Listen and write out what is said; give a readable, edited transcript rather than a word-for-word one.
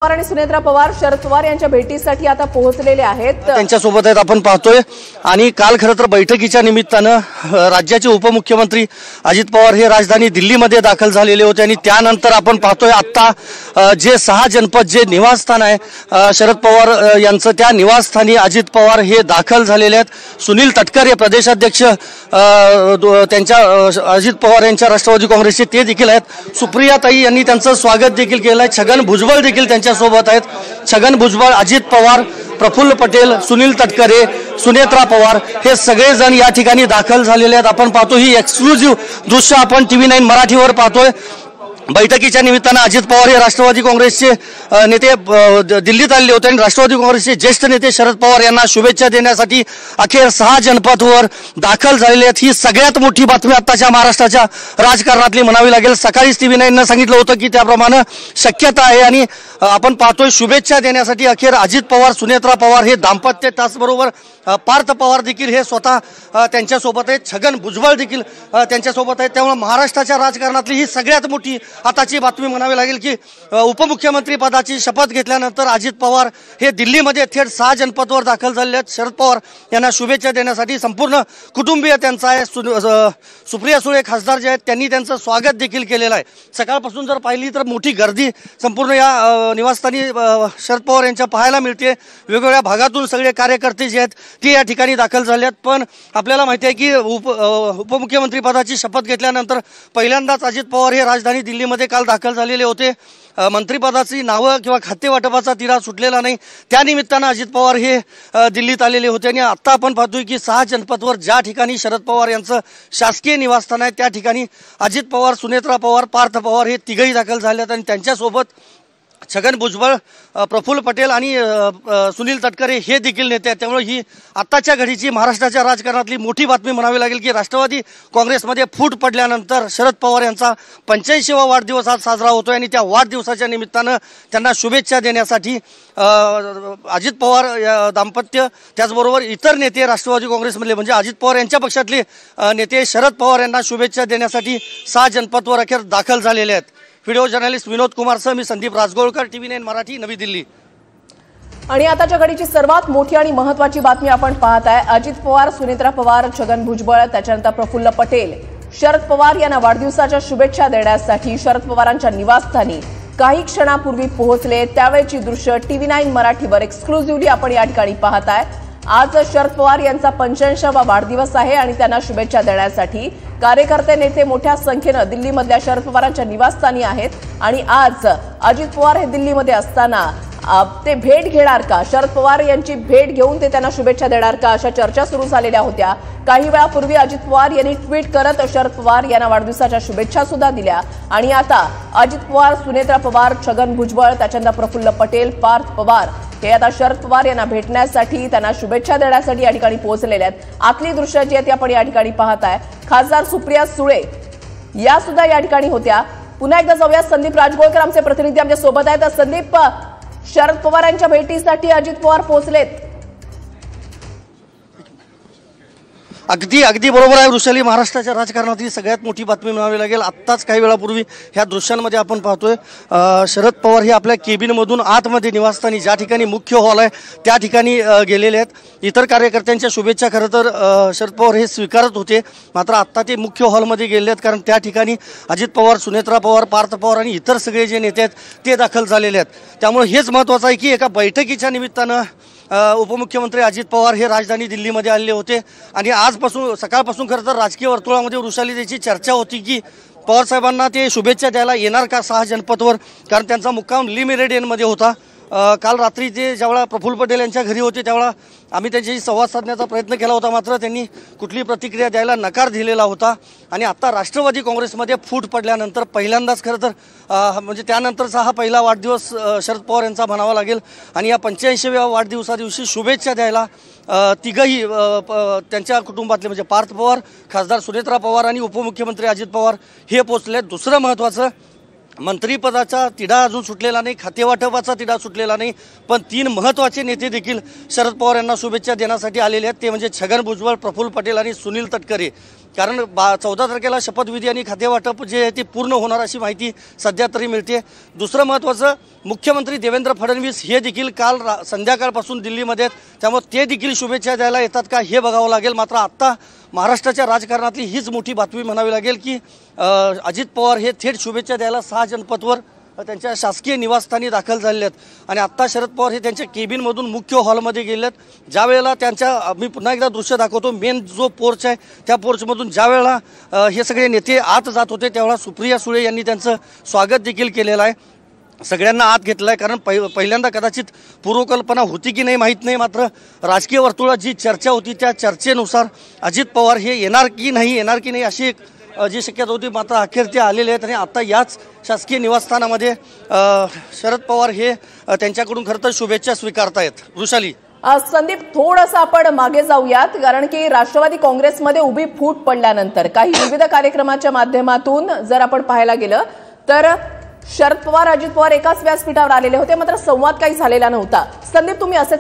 पवार आणि सुनेत्रा पवार शरद पवार यांच्या भेटीसाठी आता पोहोचलेले आहेत। त्यांच्या सोबत आहेत आपण पाहतोय। आणि काल खरं तर बैठकीच्या निमित्तानं राज्याचे उपमुख्यमंत्री अजित पवार हे राजधानी दिल्लीमध्ये दाखल झालेले होते आणि त्यानंतर आपण पाहतोय आता जे 6 जनपद जे निवासस्थान आहे शरद पवार यांचं, त्या निवासस्थानी अजित पवार हे दाखल झालेले आहेत। सुनील तटकरे प्रदेशाध्यक्ष त्यांच्या अजित पवार यांच्या राष्ट्रवादी काँग्रेसचे ते देखील आहेत। सुप्रियाताई यांनी त्यांचं स्वागत देखील केलं आहे। छगन भुजबळ देखील सोबत आहेत। छगन भुजबळ, अजित पवार, प्रफुल्ल पटेल, सुनील तटकरे, सुनेत्रा पवार हे सगळेजण या ठिकाणी दाखल झालेले आहेत। आपण पाहतो ही एक्सक्लुझिव्ह दृश्य आपण TV9 मराठीवर पाहतोय। बैठकीच्या निमित्तानं अजित पवार हे राष्ट्रवादी काँग्रेसचे नेते दिल्लीत आले होते आणि राष्ट्रवादी काँग्रेसचे ज्येष्ठ नेते शरद पवार यांना शुभेच्छा देण्यासाठी अखेर 6 जनपदवर दाखल झालेले आहेत। ही सगळ्यात मोठी बातमी आताच्या महाराष्ट्राच्या राजकारणातली म्हणावी लागेल। सकाळीच TV9 सांगितलं होतं की त्याप्रमाणे शक्यता आहे आणि आपण पाहतोय शुभेच्छा देण्यासाठी अखेर अजित पवार, सुनेत्रा पवार हे दाम्पत्य, त्याचबरोबर पार्थ पवार देखील हे स्वतः त्यांच्यासोबत आहेत। छगन भुजबळ देखील त्यांच्यासोबत आहेत। त्यामुळे महाराष्ट्राच्या राजकारणातली ही सगळ्यात मोठी आताची बातमी म्हणावी लागेल की उपमुख्यमंत्री पदाची शपथ घेतल्यानंतर अजित पवार हे दिल्लीमध्ये थेट 6 जनपदवर दाखल झाले आहेत। शरद पवार यांना शुभेच्छा देण्यासाठी संपूर्ण कुटुंबीय त्यांचं आहे। सुप्रिया सुळे खासदार जे आहेत त्यांनी त्यांचं स्वागत देखील केलेलं आहे। सकाळपासून जर पाहिली तर मोठी गर्दी संपूर्ण या निवासस्थानी शरद पवार यांच्या पाहायला मिळते। वेगवेगळ्या भागातून सगळे कार्यकर्ते जे आहेत ते या ठिकाणी दाखल झाले आहेत। पण आपल्याला माहिती आहे की उपमुख्यमंत्री पदाची शपथ घेतल्यानंतर पहिल्यांदाच अजित पवार हे राजधानी दिल्लीमध्ये काल दाखल झालेले होते। मंत्रिपदाची नावं किंवा खाते वाटपाचा तिढा सुटलेला नाही, त्यानिमित्तानं अजित पवार हे दिल्लीत आलेले होते। आणि आता आपण पाहतोय की 6 जनपदवर ज्या ठिकाणी शरद पवार यांचं शासकीय निवासस्थान आहे त्या ठिकाणी अजित पवार, सुनेत्रा पवार, पार्थ पवार हे तिघही दाखल झाले आहेत आणि त्यांच्यासोबत छगन भुजबळ, प्रफुल्ल पटेल आणि सुनील तटकरे हे देखील नेते आहेत। त्यामुळे ही आत्ताच्या घडीची महाराष्ट्राच्या राजकारणातली मोठी बातमी म्हणावी लागेल की राष्ट्रवादी काँग्रेसमध्ये फूट पडल्यानंतर शरद पवार यांचा 85वा वाढदिवस आज साजरा होतोय आणि त्या वाढदिवसाच्या निमित्तानं त्यांना शुभेच्छा देण्यासाठी अजित पवार दाम्पत्य, त्याचबरोबर इतर नेते राष्ट्रवादी काँग्रेसमधले म्हणजे अजित पवार यांच्या पक्षातले नेते शरद पवार यांना शुभेच्छा देण्यासाठी 6 जनपदवर अखेर दाखल झालेले आहेत। व्हिडिओ जर्नलिस्ट विनोद कुमारसह मी संदीप राजगोळकर, TV9 मराठी, नवी दिल्ली। आणि आताच्या घडीची सर्वात मोठी आणि महत्त्वाची बातमी आपण पाहत आहे। अजित पवार, सुनेत्रा पवार, छगन भुजबळ, त्याच्यानंतर प्रफुल्ल पटेल शरद पवार यांना वाढदिवसाच्या शुभेच्छा देण्यासाठी शरद पवारांच्या निवासस्थानी काही क्षणापूर्वी पोहोचले। त्यावेळची दृश्य TV9 मराठीवर एक्सक्लुझिव्हली आपण या ठिकाणी पाहत आहे। आज शरद पवार यांचा 85वा वाढदिवस आहे आणि त्यांना शुभेच्छा देण्यासाठी कार्यकर्ते, नेते मोठ्या संख्येनं दिल्लीमधल्या शरद पवारांच्या निवासस्थानी आहेत। आणि आज अजित पवार हे दिल्लीमध्ये असताना ते भेट घेणार का, शरद पवार यांची भेट घेऊन ते त्यांना शुभेच्छा देणार का, अशा चर्चा सुरू झालेल्या होत्या। काही वेळापूर्वी अजित पवार यांनी ट्विट करत शरद पवार यांना वाढदिवसाच्या शुभेच्छा सुद्धा दिल्या। आणि आता अजित पवार, सुनेत्रा पवार, छगन भुजबळ, त्याच्यानंतर प्रफुल्ल पटेल, पार्थ पवार हे आता शरद पवार यांना भेटण्यासाठी, त्यांना शुभेच्छा देण्यासाठी या ठिकाणी पोहोचलेले आहेत। आतली दृश्य जी आहेत आपण या ठिकाणी पाहत आहे। खासदार सुप्रिया सुळे या सुद्धा या ठिकाणी होत्या। पुन्हा एकदा जाऊया, संदीप राजगोळकर आमचे प्रतिनिधी आमच्या सोबत आहेत। संदीप, शरद पवार यांच्या भेटीसाठी अजित पवार पोहोचलेत। अगदी बरोबर आहे वृषाली। महाराष्ट्राच्या राजकारणातली सगळ्यात मोठी बातमी म्हणावी लागेल। आत्ताच काही वेळापूर्वी ह्या दृश्यांमध्ये आपण पाहतोय शरद पवार हे आपल्या केबिनमधून आतमध्ये निवासस्थानी ज्या ठिकाणी मुख्य हॉल आहे त्या ठिकाणी गेलेले आहेत। इतर कार्यकर्त्यांच्या शुभेच्छा खरं तर शरद पवार हे स्वीकारत होते, मात्र आत्ता ते मुख्य हॉलमध्ये गेले आहेत कारण त्या ठिकाणी अजित पवार, सुनेत्रा पवार, पार्थ पवार आणि इतर सगळे जे नेते आहेत ते दाखल झालेले आहेत। त्यामुळे हेच महत्त्वाचं आहे की एका बैठकीच्या निमित्तानं उपमुख्यमंत्री अजित पवार हे राजधानी दिल्लीमध्ये आलेले होते आणि आजपासून सकाळपासून खरं तर राजकीय वर्तुळामध्ये वृषाली त्याची चर्चा होती की पवार साहेबांना ते शुभेच्छा द्यायला येणार का 6 जनपदवर, कारण त्यांचा मुक्काम ली मेरिडियनमध्ये होता। काल रात्री ते ज्यावेळा प्रफुल्ल पटेल यांच्या घरी होते त्यावेळा आम्ही त्यांच्याशी संवाद साधण्याचा प्रयत्न केला होता, मात्र त्यांनी कुठली प्रतिक्रिया द्यायला नकार दिलेला होता। आणि आता राष्ट्रवादी काँग्रेसमध्ये फूट पडल्यानंतर पहिल्यांदाच खरं तर म्हणजे त्यानंतरचा हा पहिला वाढदिवस शरद पवार यांचा म्हणावा लागेल। आणि या 85व्या वाढदिवसादिवशी शुभेच्छा द्यायला तिघही त्यांच्या कुटुंबातले म्हणजे पार्थ पवार, खासदार सुनेत्रा पवार आणि उपमुख्यमंत्री अजित पवार हे पोचले। दुसरं महत्त्वाचं, मंत्रिपदाचा तिढा अजून सुटलेला नाही, खातेवाटपाचा तिढा सुटलेला नाही, पण 3 महत्त्वाचे नेते देखील शरद पवार यांना शुभेच्छा देण्यासाठी आलेले आहेत। ते म्हणजे छगन भुजबळ, प्रफुल्ल पटेल आणि सुनील तटकरे। कारण 14 तारखेला शपथविधी आणि खातेवाटप जे आहे ते पूर्ण होणार अशी माहिती सध्या तरी मिळते. दुसरं महत्त्वाचं, मुख्यमंत्री देवेंद्र फडणवीस हे देखील काल संध्याकाळपासून दिल्लीमध्ये आहेत, त्यामुळे ते देखील शुभेच्छा द्यायला येतात का हे बघावं लागेल. मात्र आत्ता महाराष्ट्राच्या राजकारणातली हीच मोठी बातमी म्हणावी लागेल की अजित पवार हे थेट शुभेच्छा द्यायला 6 जनपथवर त्यांच्या शासकीय निवासस्थानी दाखल झालेले आहेत. आणि आत्ता शरद पवार हे त्यांच्या केबिनमधून मुख्य हॉलमध्ये गेलेत. ज्या वेळेला त्यांच्या मी पुन्हा एकदा दृश्य दाखवतो, मेन जो पोर्च आहे त्या पोर्चमधून ज्या वेळेला हे सगळे नेते आत जात होते त्यावेळेला सुप्रिया सुळे यांनी त्यांचं स्वागत देखील केलेलं आहे. सगळ्यांना आत घेतलं आहे, कारण पहिल्यांदा कदाचित पूर्वकल्पना होती की नाही माहीत नाही, मात्र राजकीय वर्तुळात जी चर्चा होती त्या चर्चेनुसार अजित पवार हे येणार की नाही अशी एक जी शक्यता होती, मात्र अखेर ते आलेले आहेत. आणि आता याच शासकीय निवासस्थानामध्ये शरद पवार हे त्यांच्याकडून खरं तर शुभेच्छा स्वीकारतायत. वृषाली. संदीप, थोडंसं आपण मागे जाऊयात, कारण की राष्ट्रवादी काँग्रेसमध्ये उभी फूट पडल्यानंतर काही विविध कार्यक्रमाच्या माध्यमातून जर आपण पाहायला गेलं तर शरद पवार अजित पवार एकाच व्यासपीठावर आलेले होते, मात्र संवाद काही झालेला नव्हता. संदीप, तुम्ही असे